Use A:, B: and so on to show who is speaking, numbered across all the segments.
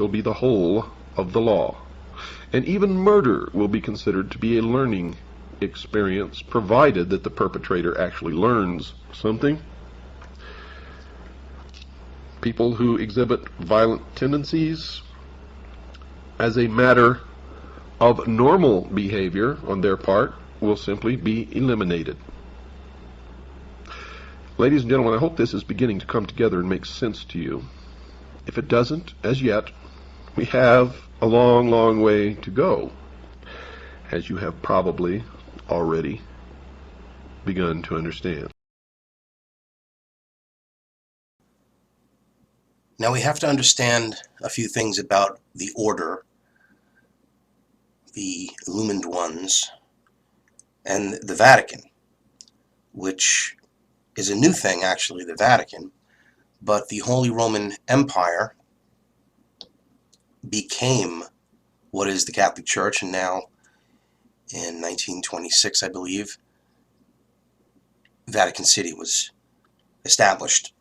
A: shall be the whole of the law. And even murder will be considered to be a learning experience, provided that the perpetrator actually learns something. People who exhibit violent tendencies, as a matter of normal behavior on their part, will simply be eliminated. Ladies and gentlemen, I hope this is beginning to come together and make sense to you. If it doesn't, as yet, we have a long, long way to go, as you have probably already begun to understand.
B: Now we have to understand a few things about the order, the illumined ones, and the Vatican, which is a new thing, actually, the Vatican, but the Holy Roman Empire became what is the Catholic Church, and now in 1926, I believe, Vatican City was established.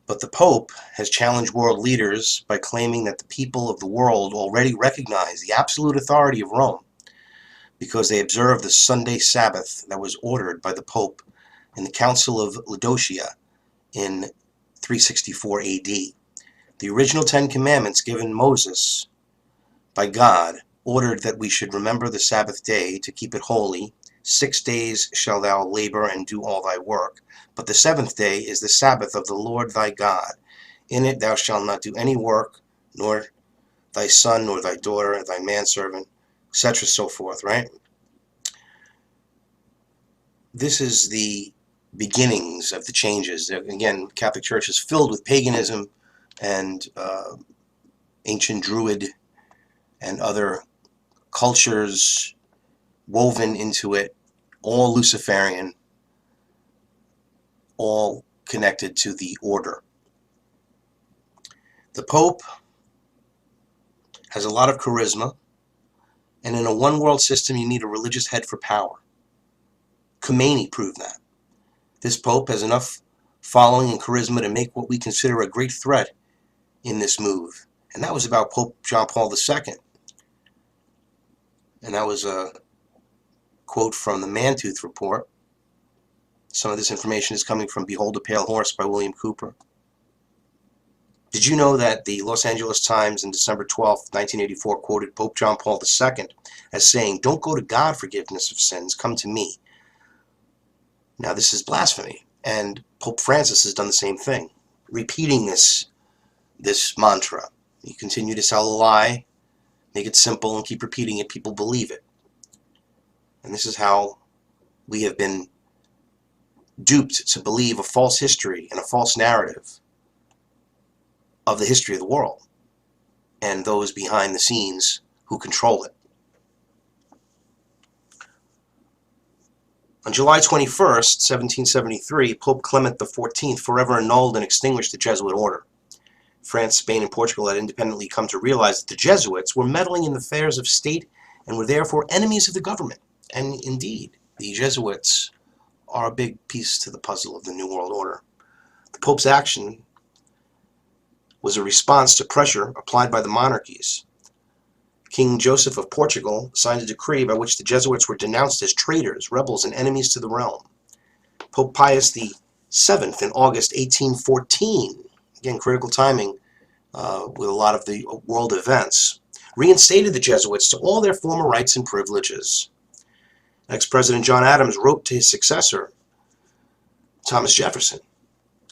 B: But the Pope has challenged world leaders by claiming that the people of the world already recognize the absolute authority of Rome because they observe the Sunday Sabbath that was ordered by the Pope in the Council of Laodicea in 364 AD. The original 10 Commandments given Moses by God ordered that we should remember the Sabbath day to keep it holy. 6 days shalt thou labor and do all thy work, but the seventh day is the Sabbath of the Lord thy God. In it thou shalt not do any work, nor thy son, nor thy daughter, thy manservant, etc., so forth, right? This is the beginnings of the changes. Again, Catholic Church is filled with paganism and ancient Druid and other cultures woven into it, all Luciferian, all connected to the order. The Pope has a lot of charisma, and in a one-world system you need a religious head for power. Khomeini proved that. This Pope has enough following and charisma to make what we consider a great threat in this move. And that was about Pope John Paul II. And that was a quote from the Mantooth Report. Some of this information is coming from Behold a Pale Horse by William Cooper. Did you know that the Los Angeles Times on December 12, 1984 quoted Pope John Paul II as saying, "Don't go to God for forgiveness of sins, come to me." Now this is blasphemy, and Pope Francis has done the same thing, repeating this mantra. You continue to tell a lie, make it simple, and keep repeating it, people believe it. And this is how we have been duped to believe a false history and a false narrative of the history of the world and those behind the scenes who control it. On July 21st, 1773, Pope Clement XIV forever annulled and extinguished the Jesuit order. France, Spain, and Portugal had independently come to realize that the Jesuits were meddling in the affairs of state and were therefore enemies of the government. And indeed, the Jesuits are a big piece to the puzzle of the New World Order. The Pope's action was a response to pressure applied by the monarchies. King Joseph of Portugal signed a decree by which the Jesuits were denounced as traitors, rebels, and enemies to the realm. Pope Pius VII in August 1814, again critical timing with a lot of the world events, reinstated the Jesuits to all their former rights and privileges. Ex-President John Adams wrote to his successor, Thomas Jefferson,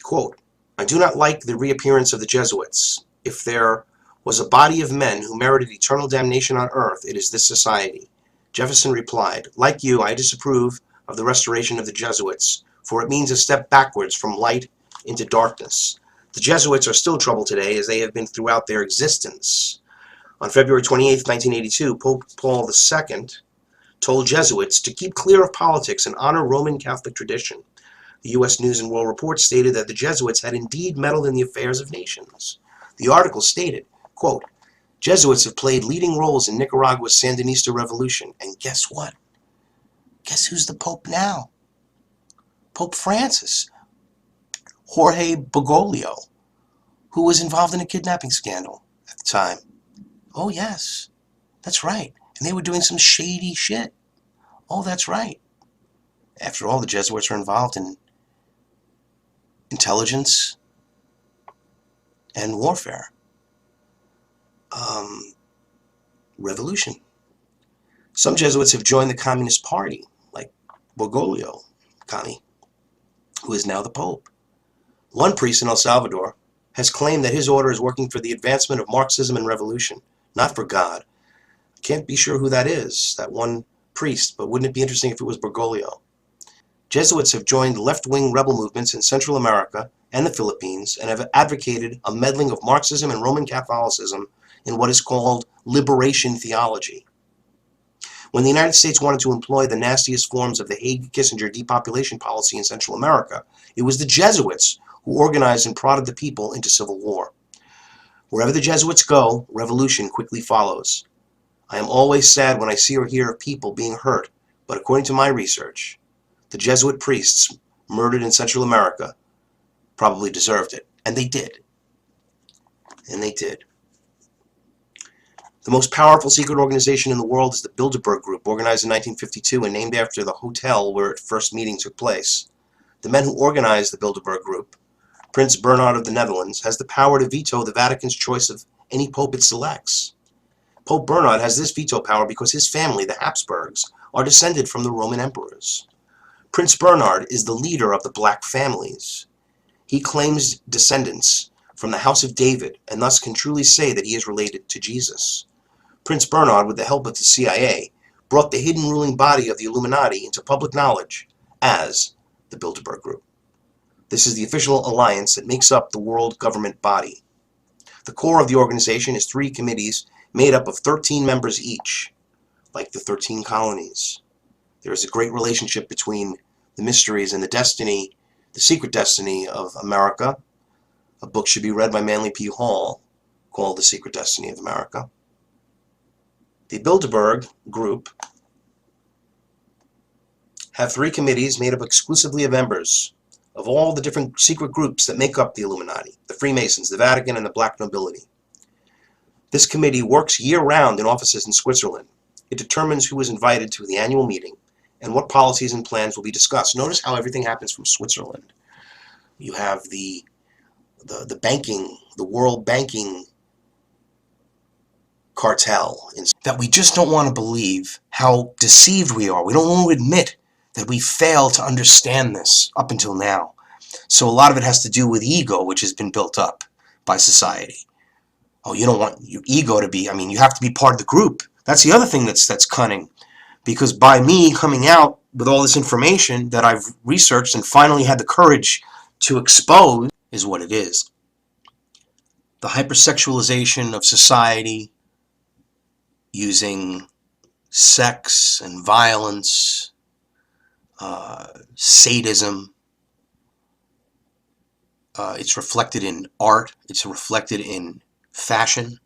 B: quote, "I do not like the reappearance of the Jesuits. If there was a body of men who merited eternal damnation on earth, it is this society." Jefferson replied, "Like you, I disapprove of the restoration of the Jesuits, for it means a step backwards from light into darkness. The Jesuits are still trouble today, as they have been throughout their existence." On February 28, 1982, Pope Paul II told Jesuits to keep clear of politics and honor Roman Catholic tradition. The U.S. News and World Report stated that the Jesuits had indeed meddled in the affairs of nations. The article stated, quote, "Jesuits have played leading roles in Nicaragua's Sandinista revolution." And guess what? Guess who's the Pope now? Pope Francis. Jorge Bergoglio, who was involved in a kidnapping scandal the time. Oh, yes, that's right. And they were doing some shady shit. Oh, that's right. After all, the Jesuits are involved in intelligence and warfare. Revolution. Some Jesuits have joined the Communist Party, like Bergoglio, Commie, who is now the Pope. One priest in El Salvador has claimed that his order is working for the advancement of Marxism and revolution, not for God. I can't be sure who that is, that one priest, but wouldn't it be interesting if it was Bergoglio? Jesuits have joined left-wing rebel movements in Central America and the Philippines and have advocated a meddling of Marxism and Roman Catholicism in what is called liberation theology. When the United States wanted to employ the nastiest forms of the Haig-Kissinger depopulation policy in Central America, it was the Jesuits who organized and prodded the people into civil war. Wherever the Jesuits go, revolution quickly follows. I am always sad when I see or hear of people being hurt, but according to my research, the Jesuit priests murdered in Central America probably deserved it. And they did. And they did. The most powerful secret organization in the world is the Bilderberg Group, organized in 1952 and named after the hotel where its first meeting took place. The men who organized the Bilderberg Group, Prince Bernhard of the Netherlands, has the power to veto the Vatican's choice of any pope it selects. Pope Bernhard has this veto power because his family, the Habsburgs, are descended from the Roman emperors. Prince Bernhard is the leader of the Black families. He claims descendants from the House of David and thus can truly say that he is related to Jesus. Prince Bernhard, with the help of the CIA, brought the hidden ruling body of the Illuminati into public knowledge as the Bilderberg Group. This is the official alliance that makes up the world government body. The core of the organization is 3 committees made up of 13 members each, like the 13 colonies. There is a great relationship between the mysteries and the destiny, the secret destiny of America. A book should be read by Manly P. Hall called The Secret Destiny of America. The Bilderberg Group have 3 committees made up exclusively of members of all the different secret groups that make up the Illuminati, the Freemasons, the Vatican, and the Black Nobility. This committee works year-round in offices in Switzerland. It determines who is invited to the annual meeting and what policies and plans will be discussed. Notice how everything happens from Switzerland. You have the banking, the world banking cartel, that we just don't want to believe how deceived we are. We don't want to admit that we fail to understand this up until now. So a lot of it has to do with ego, which has been built up by society. Oh, you don't want your ego to be, you have to be part of the group. That's the other thing that's cunning. Because by me coming out with all this information that I've researched and finally had the courage to expose is what it is. The hypersexualization of society, using sex and violence, sadism. It's reflected in art. It's reflected in fashion.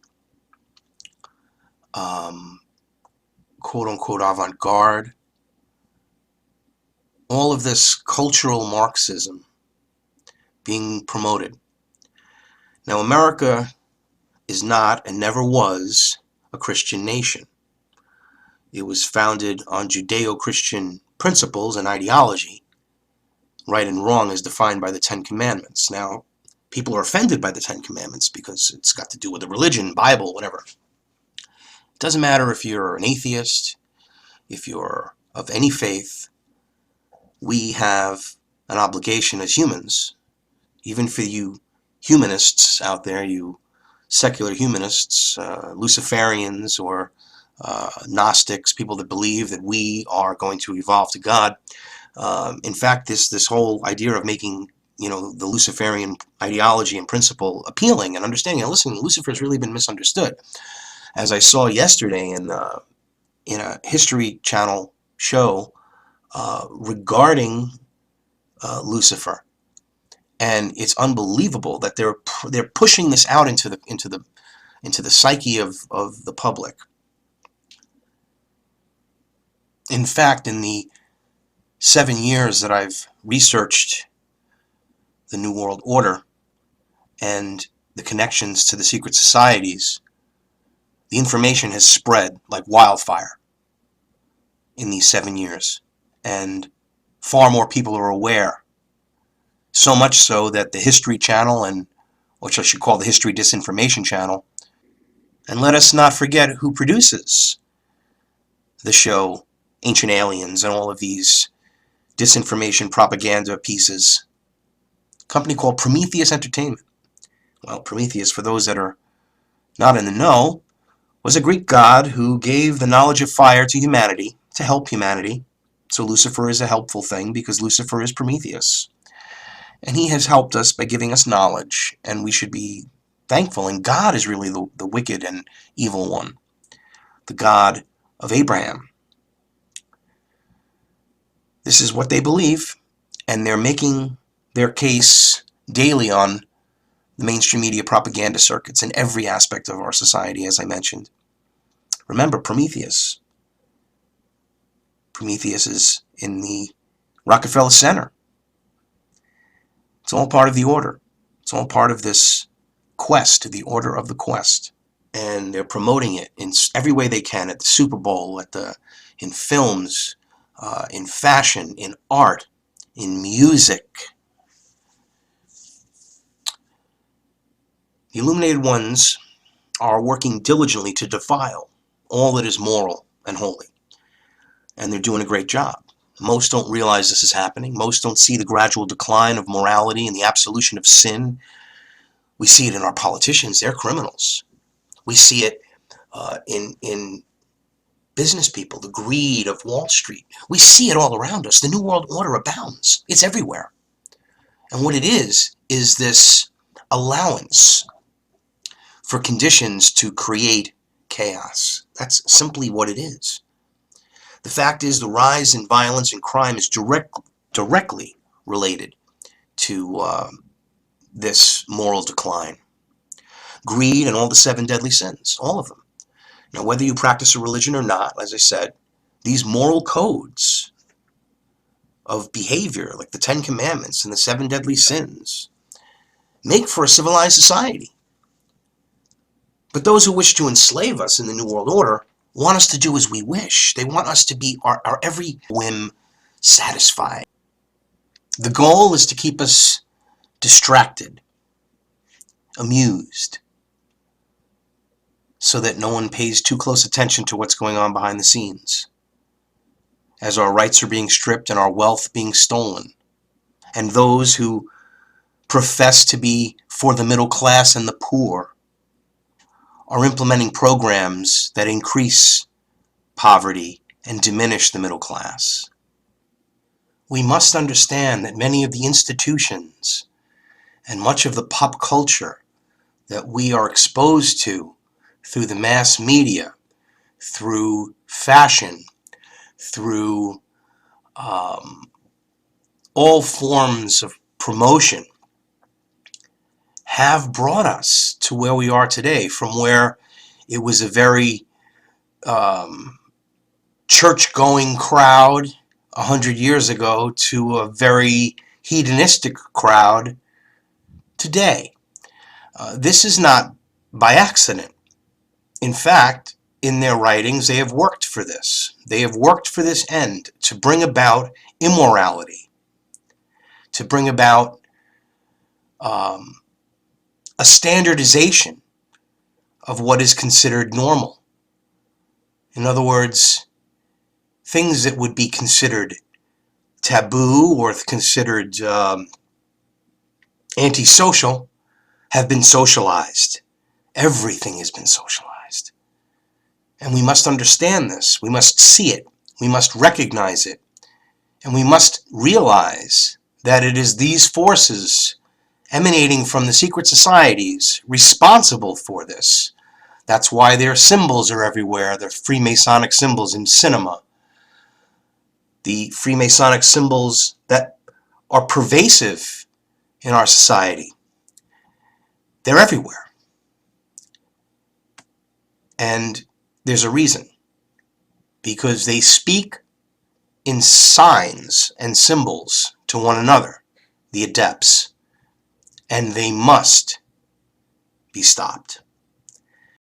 B: Quote-unquote avant-garde. All of this cultural Marxism being promoted. Now, America is not and never was a Christian nation. It was founded on Judeo-Christian principles and ideology. Right and wrong is defined by the 10 Commandments. Now, people are offended by the 10 Commandments because it's got to do with the religion, Bible, whatever. It doesn't matter if you're an atheist, if you're of any faith. We have an obligation as humans, even for you humanists out there, you secular humanists, Luciferians or Gnostics, people that believe that we are going to evolve to God. In fact, this whole idea of making the Luciferian ideology and principle appealing and understanding. And listen, Lucifer has really been misunderstood. As I saw yesterday in a History Channel show regarding Lucifer, and it's unbelievable that they're pushing this out into the psyche of the public. In fact, in the 7 years that I've researched the New World Order and the connections to the secret societies, the information has spread like wildfire in these 7 years. And far more people are aware. So much so that the History Channel, and which I should call the History Disinformation Channel, and let us not forget who produces the show Ancient Aliens and all of these disinformation propaganda pieces. A company called Prometheus Entertainment. Well, Prometheus, for those that are not in the know, was a Greek god who gave the knowledge of fire to humanity to help humanity. So Lucifer is a helpful thing because Lucifer is Prometheus. And he has helped us by giving us knowledge, and we should be thankful. And God is really the wicked and evil one, the God of Abraham. This is what they believe, and they're making their case daily on the mainstream media propaganda circuits in every aspect of our society, as I mentioned. Remember, Prometheus. Prometheus is in the Rockefeller Center. It's all part of the order. It's all part of this quest, the order of the quest. And they're promoting it in every way they can, at the Super Bowl, in films, in fashion, in art, in music. The illuminated ones are working diligently to defile all that is moral and holy. And they're doing a great job. Most don't realize this is happening. Most don't see the gradual decline of morality and the absolution of sin. We see it in our politicians. They're criminals. We see it in business people, the greed of Wall Street. We see it all around us. The New World Order abounds. It's everywhere. And what it is this allowance for conditions to create chaos. That's simply what it is. The fact is, the rise in violence and crime is directly related to this moral decline. Greed and all the 7 deadly sins, all of them. Now, whether you practice a religion or not, as I said, these moral codes of behavior, like the 10 Commandments and the 7 deadly sins, make for a civilized society. But those who wish to enslave us in the New World Order want us to do as we wish. They want us to be our every whim satisfied. The goal is to keep us distracted, amused, so that no one pays too close attention to what's going on behind the scenes, as our rights are being stripped and our wealth being stolen. And those who profess to be for the middle class and the poor are implementing programs that increase poverty and diminish the middle class. We must understand that many of the institutions and much of the pop culture that we are exposed to through the mass media, through fashion, through all forms of promotion, have brought us to where we are today, from where it was a very church-going crowd 100 years ago to a very hedonistic crowd today. This is not by accident. In fact, in their writings, they have worked for this. They have worked for this end, to bring about immorality, to bring about a standardization of what is considered normal. In other words, things that would be considered taboo or considered antisocial have been socialized. Everything has been socialized. And we must understand this. We must see it. We must recognize it. And we must realize that it is these forces emanating from the secret societies responsible for this. That's why their symbols are everywhere. They're Freemasonic symbols in cinema. The Freemasonic symbols that are pervasive in our society. They're everywhere. And there's a reason. Because they speak in signs and symbols to one another, the adepts. And they must be stopped.